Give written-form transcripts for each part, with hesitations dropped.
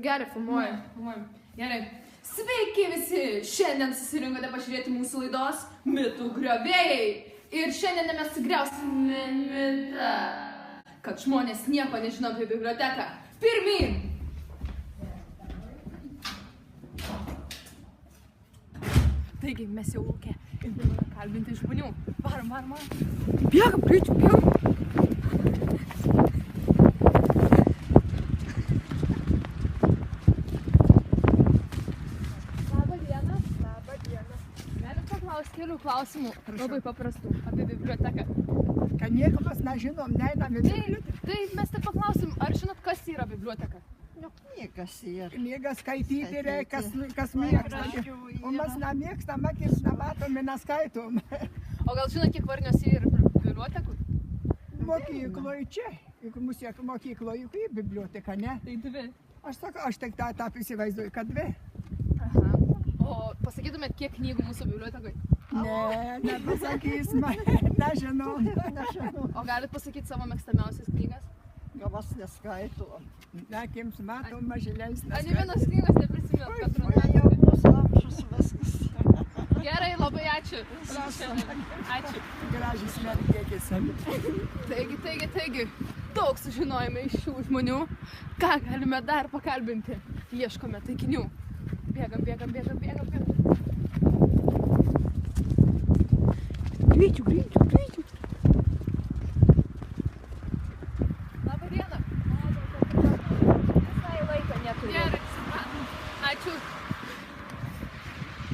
gerai, filmuojam. Gerai. Sveiki visi! Šiandien susirinkote pažiūrėti mūsų laidos Mitų griovėjai. Ir šiandien mes sugriausime mitą, kad žmonės nieko nežino apie biblioteką. Pirmyn! Taigi, mes jau laukia ir dabar kalbinti žmonių. Varom. Bėgam, greičiau, bėgam. Kelių klausimų, labai paprastų, apie biblioteką. Kad nieko mes nežinom, neinam į biblioteką. Tai mes taip paklausim, ar žinot, kas yra biblioteka? Knygas yra. Knygas skaityti reikia, kas mėgsta. O mes nemėgstam, akis nematom ir neskaitom. O gal žinot, kiek Varniuose yra bibliotekų? Mokykloje čia. Juk mūsų mokykloje juk į biblioteką, ne? Tai dvi. Aš sakau, aš tik tą įsivaizduoju, kad dvi. Aha. O pasakytumėt, kiek knygų mūsų bibliotekai? Ne, nepasakys man, nežinau. O galit pasakyti savo mėgstamiausias knygas? Gavas neskaito. Nekims matom, mažyliais A, ne neskaito. vienos knygos neprisimėt, kad O jau mūsų amžius viskas. Gerai, labai ačiū. Ačiū. Gražiai smerkėkis. Taigi, daug sužinojome iš šių žmonių. Ką galime dar pakalbinti? Ieškome taikinių. Bėgam. Greičiau. Labą dieną. Visai laiko neturiu. Gerai, supratom. Ačiū.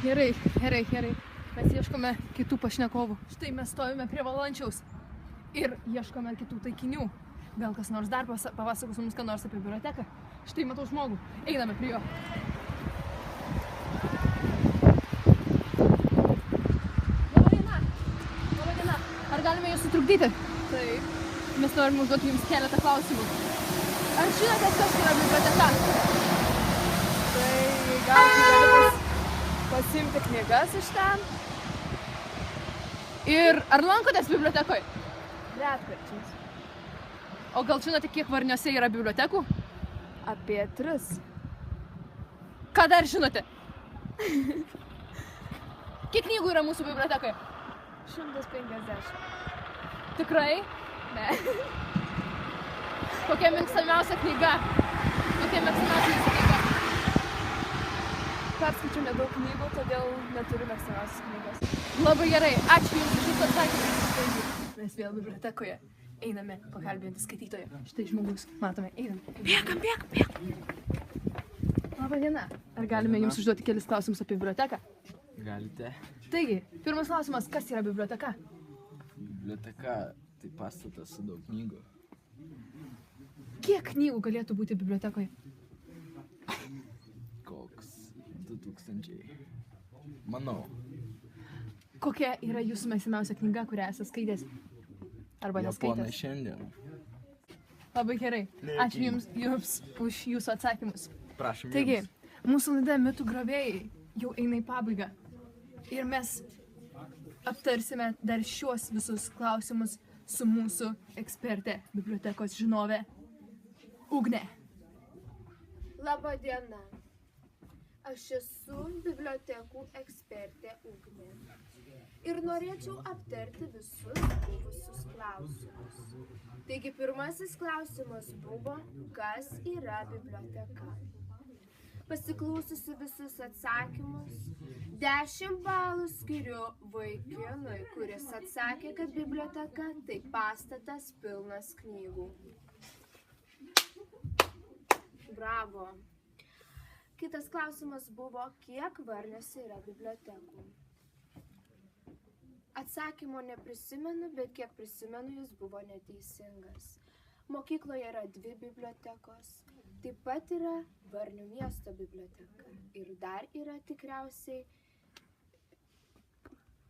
Gerai. Mes ieškome kitų pašnekovų. Štai mes stovime prie Valančiaus ir ieškome kitų taikinių. Gal kas nors dar papasakos mums ką nors apie biblioteką. Štai matau žmogų. Einame prie jo. Labą diena. Ar galime jūs sutrukdyti? Taip. Mes norime užduoti jums keletą klausimų. Ar žinote, kas yra biblioteka? Tai gali pasiimti knygas iš ten. Ir ar lankotės bibliotekoje? Retkarčiais. O gal žinote, kiek Varniuose yra bibliotekų? Apie 3. Ką dar žinote? Kiek knygų yra mūsų bibliotekoje? 150. Tikrai? Ne. Kokia mėgstamiausia knyga? Perskaičiau nedaug knygų, todėl neturiu mėgstamiausios knygos. Labai gerai, ačiū Jums už Jūsų atsakymą. Mes vėl bibliotekoje. Einame pakalbinti skaitytoją. Štai žmogus, matome, einame. Bėgam. Labą dieną. Ar galime Jums užduoti kelis klausimus apie biblioteką? Galite. Taigi, pirmas klausimas, kas yra biblioteka? Biblioteka tai pastatas su daug knygų. Kiek knygų galėtų būti bibliotekoje? Koks 2000. Manau. Kokia yra Jūsų mėgstamiausia knyga, kurią esate skaitęs? Arba Japonai neskaitęs? šiandien. Labai gerai. Ačiū Jums už Jūsų atsakymus. Prašom Taigi, jums. mūsų laida Mitų griovėjai jau eina į pabaigą. Ir mes aptarsime dar šiuos visus klausimus su mūsų ekspertė, bibliotekos žinovė Ugnė. Labą dieną. Aš esu bibliotekų ekspertė Ugnė. Ir norėčiau aptarti visus buvusius klausimus. Taigi pirmasis klausimas buvo, kas yra biblioteka. Pasiklausiusi visus atsakymus, 10 balų skiriu vaikinui, kuris atsakė, kad biblioteka tai pastatas pilnas knygų. Bravo. Kitas klausimas buvo, kiek Varniuose yra bibliotekų. Atsakymo neprisimenu, bet kiek prisimenu, jis buvo neteisingas. Mokykloje yra 2 bibliotekos. Taip pat yra Varnių miesto biblioteka. Ir dar yra tikriausiai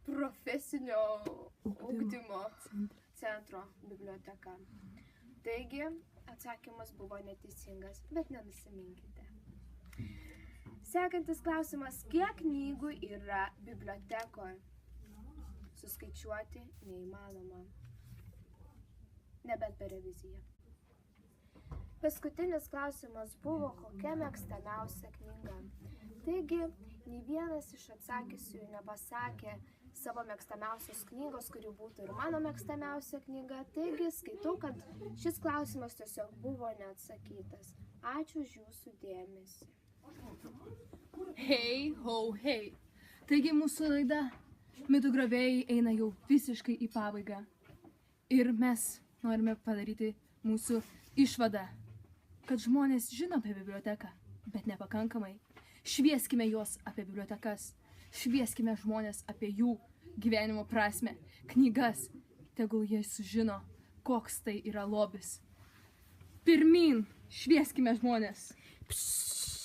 profesinio ugdymo centro biblioteka. Taigi, atsakymas buvo neteisingas, bet nenusiminkite. Sekantis klausimas, kiek knygų yra bibliotekoje? Suskaičiuoti neįmanoma. Nebent per reviziją. Paskutinis klausimas buvo, kokia mėgstamiausia knyga. Taigi, nei vienas iš atsakysiųjų nepasakė savo mėgstamiausios knygos, kuri būtų ir mano mėgstamiausia knyga. Taigi, skaitau, kad šis klausimas tiesiog buvo neatsakytas. Ačiū už jūsų dėmesį. Hei, ho, hei. Taigi mūsų laida Mitų griovėjai eina jau visiškai į pabaigą. Ir mes norime padaryti mūsų išvadą, kad žmonės žino apie biblioteką, bet nepakankamai. Švieskime juos apie bibliotekas, švieskime žmonės apie jų gyvenimo prasme, knygas, tegul jie sužino, koks tai yra lobis. Pirmyn, švieskime žmonės. Pšš.